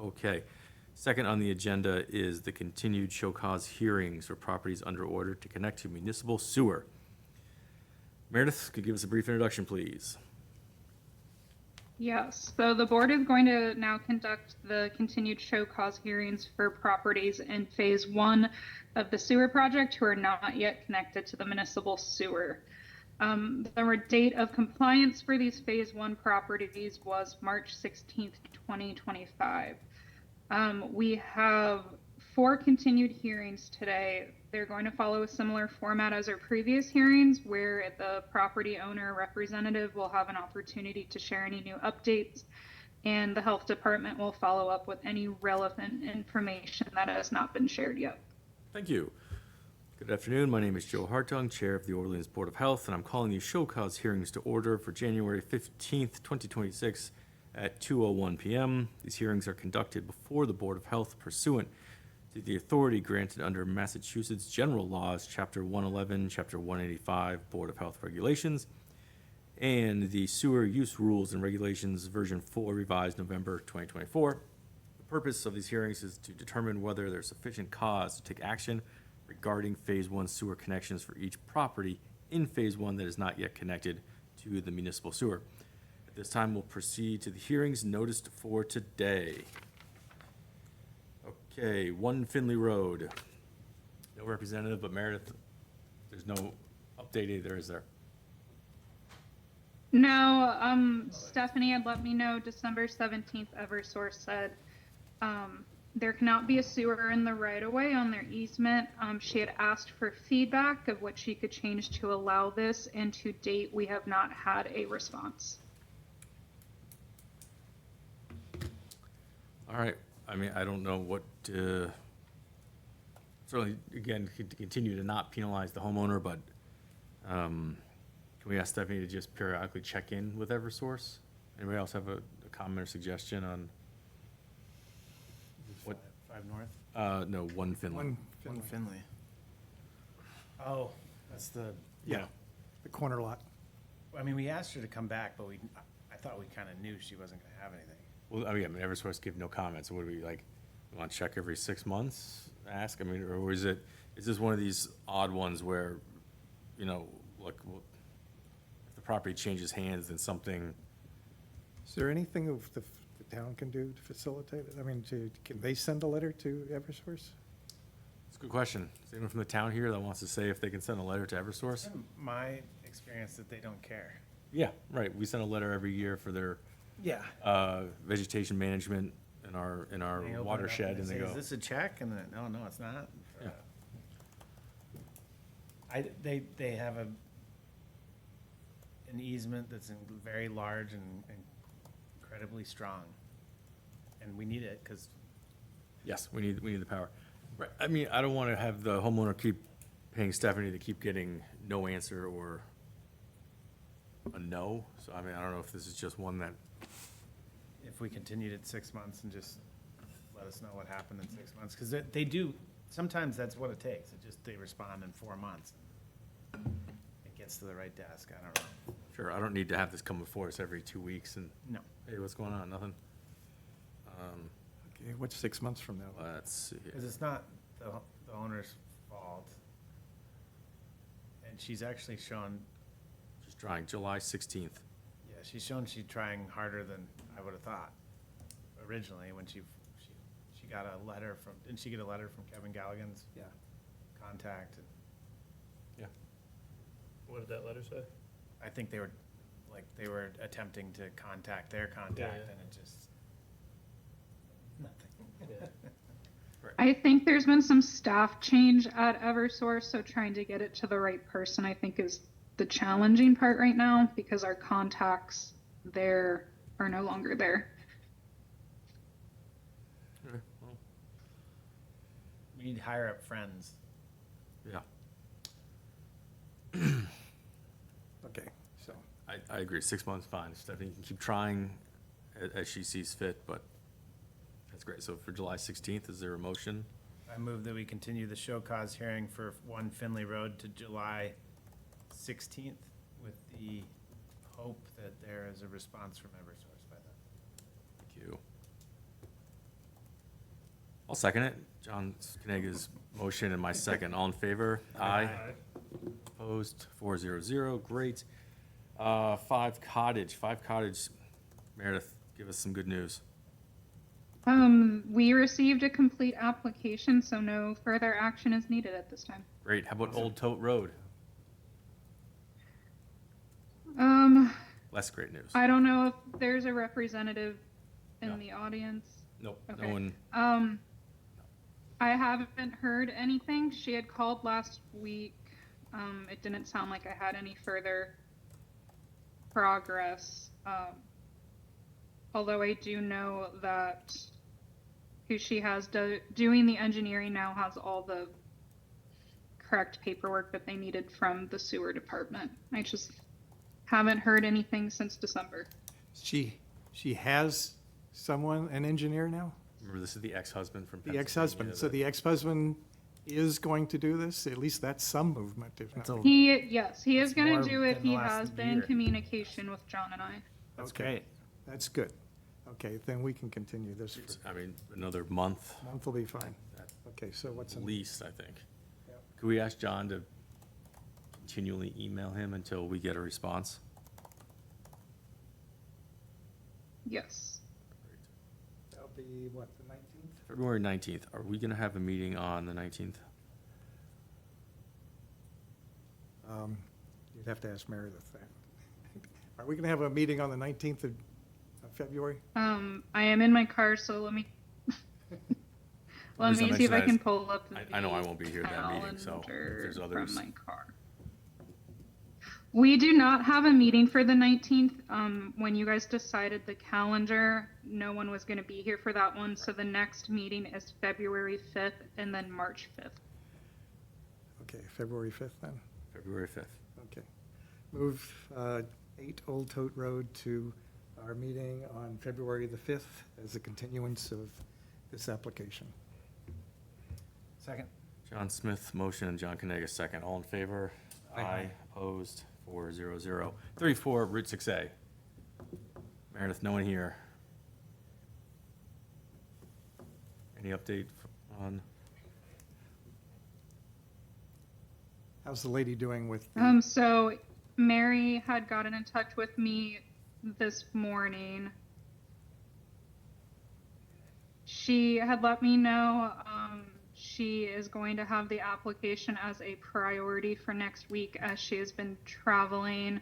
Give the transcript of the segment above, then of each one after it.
Okay. Second on the agenda is the continued show cause hearings for properties under order to connect to municipal sewer. Meredith, could you give us a brief introduction, please? Yes, so the board is going to now conduct the continued show cause hearings for properties in phase 1 of the sewer project who are not yet connected to the municipal sewer. The date of compliance for these phase 1 properties was March 16th, 2025. We have 4 continued hearings today. They're going to follow a similar format as our previous hearings, where the property owner representative will have an opportunity to share any new updates, and the health department will follow up with any relevant information that has not been shared yet. Thank you. Good afternoon. My name is Joe Hartung, Chair of the Orleans Board of Health, and I'm calling these show cause hearings to order for January 15th, 2026 at 2:01 p.m. These hearings are conducted before the Board of Health pursuant to the authority granted under Massachusetts General Laws, Chapter 111, Chapter 185, Board of Health Regulations, and the Sewer Use Rules and Regulations, Version 4, revised November 2024. The purpose of these hearings is to determine whether there's sufficient cause to take action regarding Phase 1 sewer connections for each property in Phase 1 that is not yet connected to the municipal sewer. At this time, we'll proceed to the hearings noticed for today. Okay, 1 Finley Road. No representative, but Meredith, there's no update either, is there? No, Stephanie had let me know December 17th, Eversource said there cannot be a sewer in the right-of-way on their easement. She had asked for feedback of what she could change to allow this, and to date, we have not had a response. All right, I mean, I don't know what, certainly, again, to continue to not penalize the homeowner, but can we ask Stephanie to just periodically check in with Eversource? Anybody else have a comment or suggestion on? What? 5 North? No, 1 Finley. One Finley. Oh, that's the, Yeah, the corner lot. I mean, we asked her to come back, but I thought we kind of knew she wasn't going to have anything. Well, I mean, Eversource give no comments. So what do we like? We want to check every 6 months? Ask? I mean, or is this one of these odd ones where, you know, like, if the property changes hands, then something? Is there anything of the town can do to facilitate it? I mean, can they send a letter to Eversource? It's a good question. Is anyone from the town here that wants to say if they can send a letter to Eversource? It's been my experience that they don't care. Yeah, right. We send a letter every year for their Yeah. vegetation management in our They open it up watershed, and they say, go, Is this a check? And then, no, it's not. Yeah. They have an easement that's very large and incredibly strong. And we need it because yes, we need the power. Right. I mean, I don't want to have the homeowner keep paying Stephanie to keep getting no answer or a no. So, I mean, I don't know if this is just one that, if we continued it 6 months and just let us know what happened in 6 months, because they do, sometimes that's what it takes. They respond in 4 months. It gets to the right desk, I don't know. sure, I don't need to have this come before us every 2 weeks and, No. hey, what's going on? Nothing? Okay, what's 6 months from now? Let's see here. Because it's not the owner's fault. And she's actually shown, Just trying, July 16th. yeah, she's shown she's trying harder than I would have thought originally when she got a letter from, didn't she get a letter from Kevin Galligan's Yeah. contact? And Yeah. What did that letter say? I think they were attempting to contact their contact Yeah. and it just, nothing. Yeah. I think there's been some staff change at Eversource, so trying to get it to the right person, I think, is the challenging part right now, because our contacts there are no longer there. Okay, well, We need higher up friends. yeah, Okay, so, I agree. 6 months, fine. Stephanie can keep trying as she sees fit, but that's great. So for July 16th, is there a motion? I move that we continue the show cause hearing for 1 Finley Road to July 16th with the hope that there is a response from Eversource by then. Thank you. second it. John Canega's motion and my second. All in favor? Aye. Opposed? 400. Great. 5 Cottage. Meredith, give us some good news. We received a complete application, so no further action is needed at this time. Great. How about Old Tote Road? Less great news. I don't know if there's a representative in No. the audience. Nope. Okay. No one. I haven't heard anything. She had called last week. It didn't sound like I had any further progress. Although I do know that who she has doing the engineering now has all the correct paperwork that they needed from the sewer department. I just haven't heard anything since December. She has someone, an engineer now? Remember, this is the ex-husband from The ex-husband. So the ex-husband is going to do this? At least that's some movement, if That's not. a- He is That's going more to do it. than the He last has been in year. communication with John and I. That's Okay. great. That's good. Okay, then we can continue this. For I mean, another month a month will be fine. at Okay, so what's in? least, I think. Yep. Could we ask John to continually email him until we get a response? Yes. That'll be, what, the 19th? February 19th. Are we going to have a meeting on the 19th? You'd have to ask Meredith that. Are we going to have a meeting on the 19th of February? I am in my car, so let me let reason me I see if I mentioned can pull up the I know I won't be here at that meeting, so if calendar there's from others. my car. We do not have a meeting for the 19th. When you guys decided the calendar, no one was going to be here for that one. So the next meeting is February 5th and then March 5th. Okay, February 5th then? February 5th. Okay. Move 8 Old Tote Road to our meeting on February the 5th as a continuance of this application. Second. John Smith, motion, and John Canega, second. All in favor? Aye. Opposed? 400. 34, Route 6A. Meredith, no one here. Any update on? How's the lady doing with the, So Mary had gotten in touch with me this morning. She had let me know she is going to have the application as a priority for next week as she has been traveling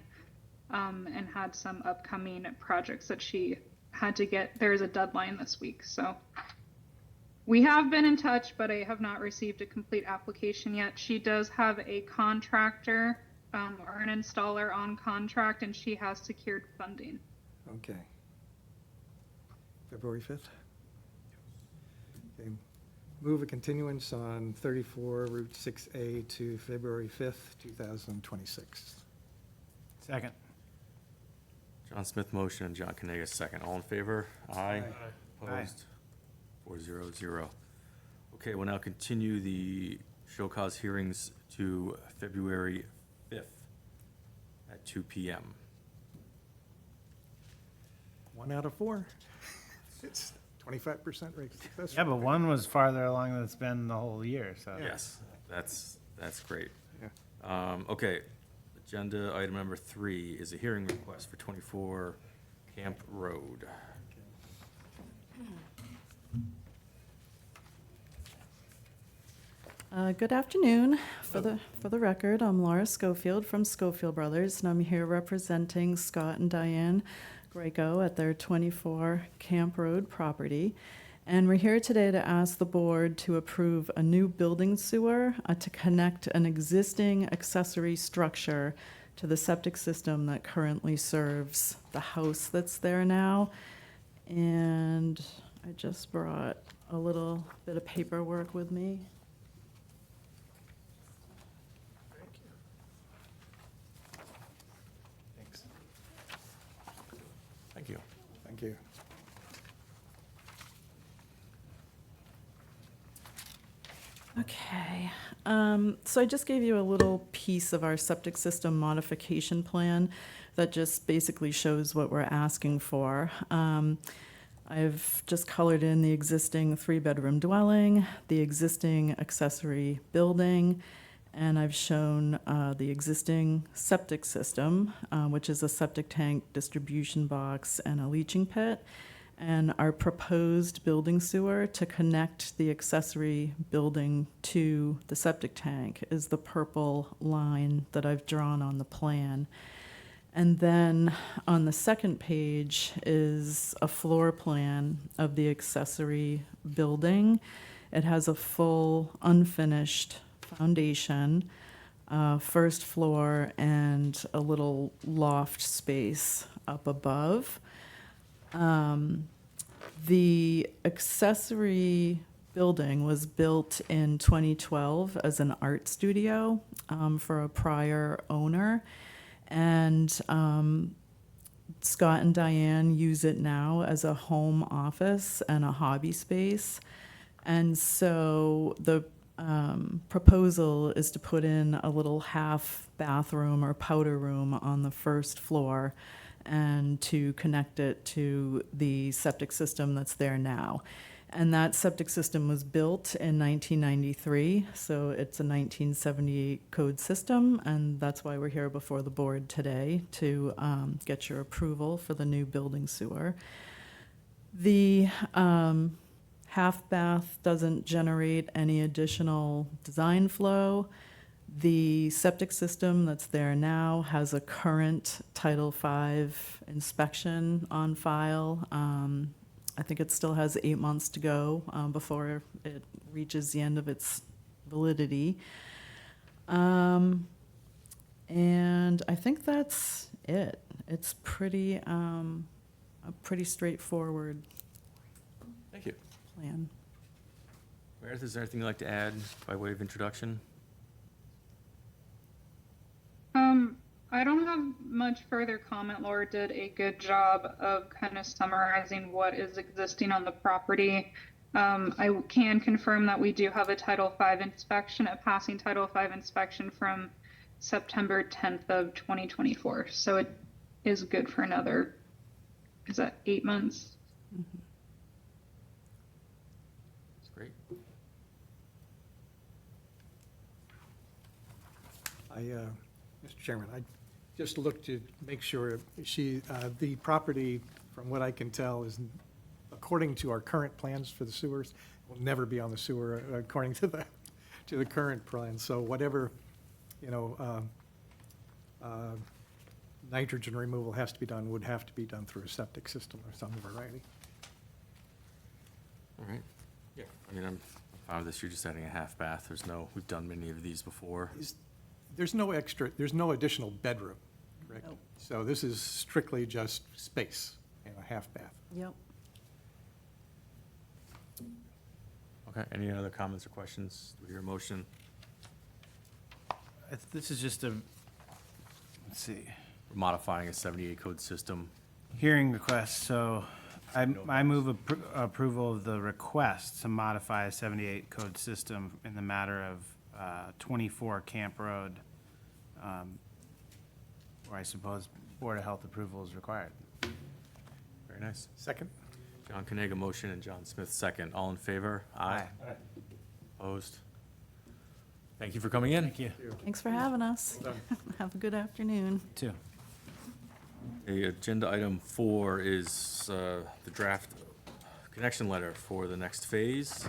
and had some upcoming projects that she had to get. There's a deadline this week. So we have been in touch, but I have not received a complete application yet. She does have a contractor or an installer on contract, and she has secured funding. okay. February 5th? Okay. Move a continuance on 34 Route 6A to February 5th, 2026. Second. John Smith, motion, and John Canega, second. All in favor? Aye. Aye. Opposed? 400. Okay, we'll now continue the show cause hearings to February 5th at 2 p.m. 1 out of 4. It's 25% rate success Yeah, but rate. one was farther along than it's been the whole year, so. Yes, that's great. Yeah. Okay, agenda item number 3 is a hearing request for 24 Camp Road. Good afternoon. For the record, I'm Laura Schofield from Schofield Brothers, and I'm here representing Scott and Diane Greco at their 24 Camp Road property. And we're here today to ask the board to approve a new building sewer to connect an existing accessory structure to the septic system that currently serves the house that's there now. And I just brought a little bit of paperwork with me. Thanks. Thank you. Thank you. Okay, so I just gave you a little piece of our septic system modification plan that just basically shows what we're asking for. I've just colored in the existing three-bedroom dwelling, the existing accessory building, and I've shown the existing septic system, which is a septic tank, distribution box, and a leaching pit, and our proposed building sewer to connect the accessory building to the septic tank is the purple line that I've drawn on the plan. And then on the second page is a floor plan of the accessory building. It has a full unfinished foundation, first floor, and a little loft space up above. The accessory building was built in 2012 as an art studio for a prior owner. And Scott and Diane use it now as a home office and a hobby space. And so the proposal is to put in a little half bathroom or powder room on the first floor and to connect it to the septic system that's there now. And that septic system was built in 1993, so it's a 1978 code system, and that's why we're here before the board today to get your approval for the new building sewer. The half bath doesn't generate any additional design flow. The septic system that's there now has a current Title V inspection on file. I think it still has 8 months to go before it reaches the end of its validity. And I think that's it. It's pretty, a pretty straightforward Thank you. plan. Meredith, is there anything you'd like to add by way of introduction? I don't have much further comment. Laura did a good job of kind of summarizing what is existing on the property. I can confirm that we do have a Title V inspection, a passing Title V inspection from September 10th of 2024. So it is good for another, is that 8 months? That's great. Mr. Chairman, I just looked to make sure the property, from what I can tell, is, according to our current plans for the sewers, will never be on the sewer according to the current plan. So whatever, nitrogen removal has to be done, would have to be done through a septic system of some variety. All right. Yeah. I mean, I'm fine with this. You're just adding a half bath. We've done many of these before. There's no additional bedroom, correct? Nope. So this is strictly just space and a half bath. Yep. Okay. Any other comments or questions with your motion? This is just let's see, We're modifying a 78 code system. hearing request, so I move approval of the request to modify a 78 code system in the matter of 24 Camp Road, where I suppose Board of Health approval is required. Very nice. Second? John Kaniga motion and John Smith second. All in favor? Aye. Opposed? Thank you for coming in. Thank you. Thanks for having us. Well done. Have a good afternoon. Too. Agenda item 4 is the draft connection letter for the next phase.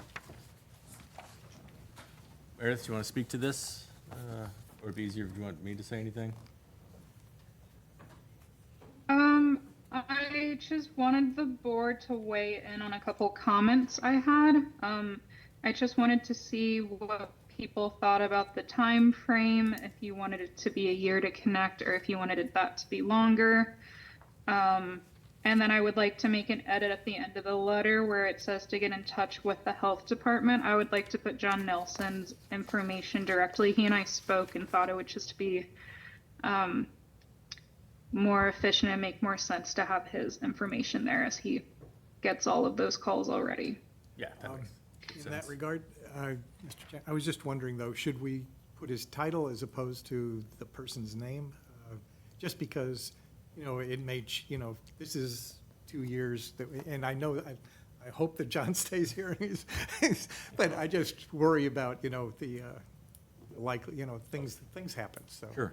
Meredith, do you want to speak to this? Or it'd be easier if you want me to say anything? I just wanted the board to weigh in on a couple comments I had. I just wanted to see what people thought about the time frame, if you wanted it to be a year to connect or if you wanted that to be longer. And then I would like to make an edit at the end of the letter where it says to get in touch with the health department. I would like to put John Nelson's information directly. He and I spoke and thought it would just be more efficient and make more sense to have his information there as he gets all of those calls already. Yeah, that makes In sense. that regard, Mr. Chair, I was just wondering, though, should we put his title as opposed to the person's name? Just because, it may, this is 2 years, and I know, I hope that John stays here, but I just worry about, the likely, things happen, so. Sure.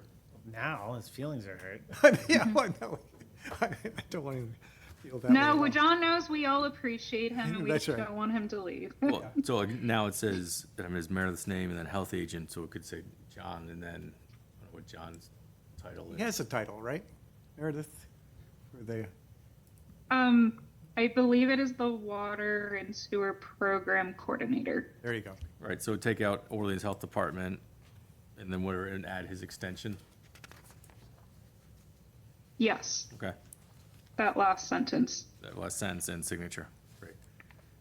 Now, his feelings are hurt. Yeah, I know. I don't want him to feel that way at No, all. John knows we all appreciate him and we That's just right. don't want him to leave. Well, so like, now it says, his Meredith's name and then health agent, so it could say John and then, I don't know what John's title is. He has a title, right, Meredith? For the, I believe it is the Water and Sewer Program Coordinator. there you go. Right, so take out Orleans Health Department, and then whatever, and add his extension. Yes, Okay, that last sentence. that last sentence and signature. Great.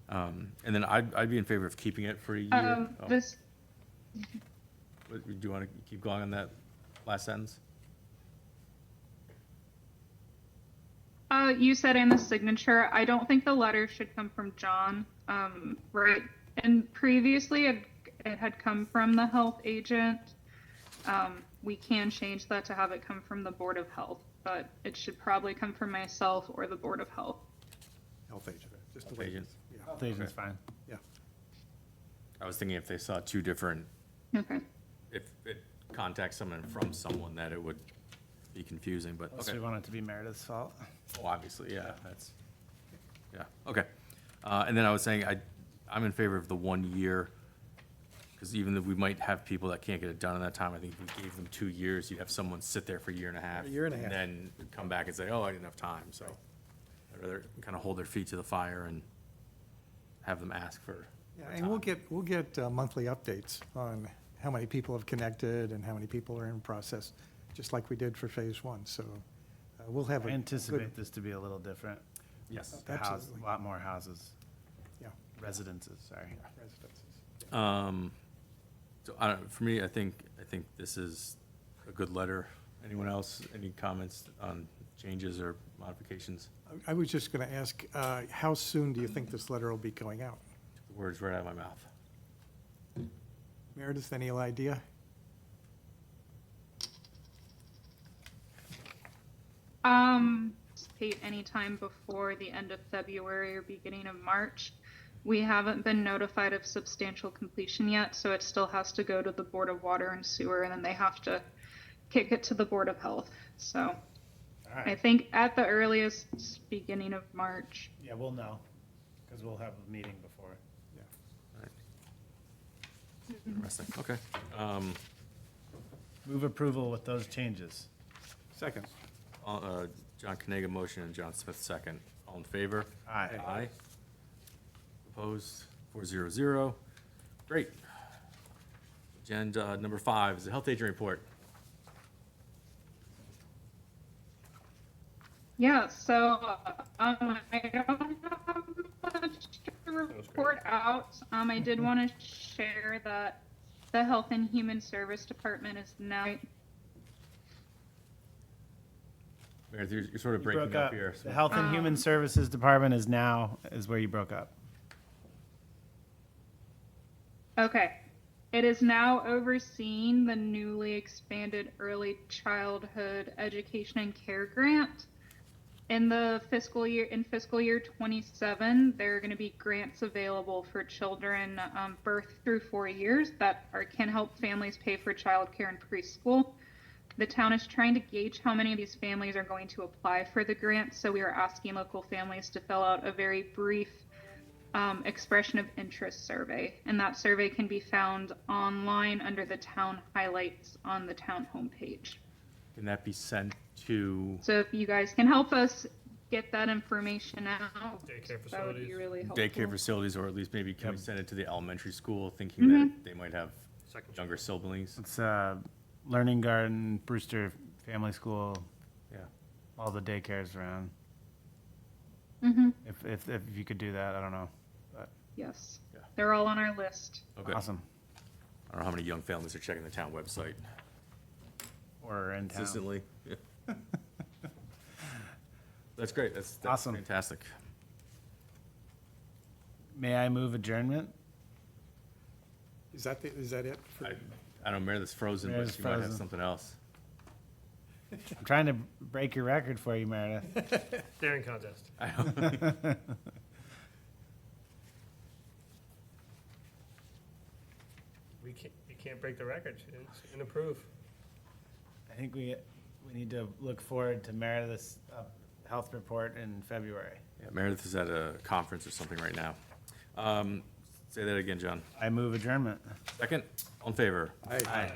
And then I'd be in favor of keeping it for a year. Oh, This, what- do you want to keep going on that last sentence? you said in the signature, I don't think the letter should come from John, right? And previously it had come from the health agent. We can change that to have it come from the Board of Health, but it should probably come from myself or the Board of Health. Health agent, just the Health way. agent. Yeah, Health agent's fine. yeah. I was thinking if they saw two different, Okay. if it contacts someone from someone, that it would be confusing, but, Unless okay. we want it to be Meredith's fault. Oh, obviously, yeah, that's, yeah, okay. And then I was saying, I'm in favor of the 1 year, because even if we might have people that can't get it done in that time, I think if we gave them 2 years, you'd have someone sit there for a year and a half. A year and a half. And then come back and say, oh, I didn't have time, so I'd rather kind of hold their feet to the fire and have them ask for Yeah, for and we'll time. get monthly updates on how many people have connected and how many people are in process, just like we did for phase one, so we'll have a I good- anticipate this to be a little different. Yes. The house, Absolutely. a lot more houses, Yeah, residences, sorry. residences. Yeah. So I don't, for me, I think this is a good letter. Anyone else, any comments on changes or modifications? I was just going to ask, how soon do you think this letter will be going out? The words right out of my mouth. Meredith, any idea? Anticipate any time before the end of February or beginning of March. We haven't been notified of substantial completion yet, so it still has to go to the Board of Water and Sewer, and then they have to kick it to the Board of Health. So All I right, think at the earliest, it's beginning of March. yeah, we'll know, because we'll have a meeting before. Interesting, okay. Move approval with those changes. Second. John Kanaga motion and John Smith second. All in favor? Aye. Aye. Opposed? 400. Great. Agenda number 5 is the health agent report. Yeah, so I don't have much to report out. I did want to share that the Health and Human Service Department is now. Meredith, you're sort of You breaking broke up up. here. The Health and Human Services Department is where you broke up. Okay. It is now overseeing the newly expanded Early Childhood Education and Care Grant. In fiscal year 27, there are going to be grants available for children birth through 4 years that can help families pay for childcare and preschool. The town is trying to gauge how many of these families are going to apply for the grant, so we are asking local families to fill out a very brief expression of interest survey, and that survey can be found online under the town highlights on the town homepage. Can that be sent to, So if you guys can help us get that information out, Daycare that would be facilities. really helpful. daycare facilities, or at least maybe can we Yep. send it to the elementary school, thinking that they might have Second younger siblings? It's Learning Garden, Brewster Family School, Yeah. all the daycares around. Mm-hmm. If you could do that, I don't know. But Yes, Yeah. they're all on our list. Okay. awesome. I don't know how many young families are checking the town website Or in town. consistently. Yeah. That's great. That's Awesome. fantastic. May I move adjournment? Is that it? For- I don't know, Meredith's frozen, but Meredith's she might have frozen. something else. I'm trying to break your record for you, Meredith. Staring contest. You can't break the record. It's and approve. I think we need to look forward to Meredith's health report in February. Yeah, Meredith is at a conference or something right now. Say that again, John. I move adjournment. Second, all in favor? Aye.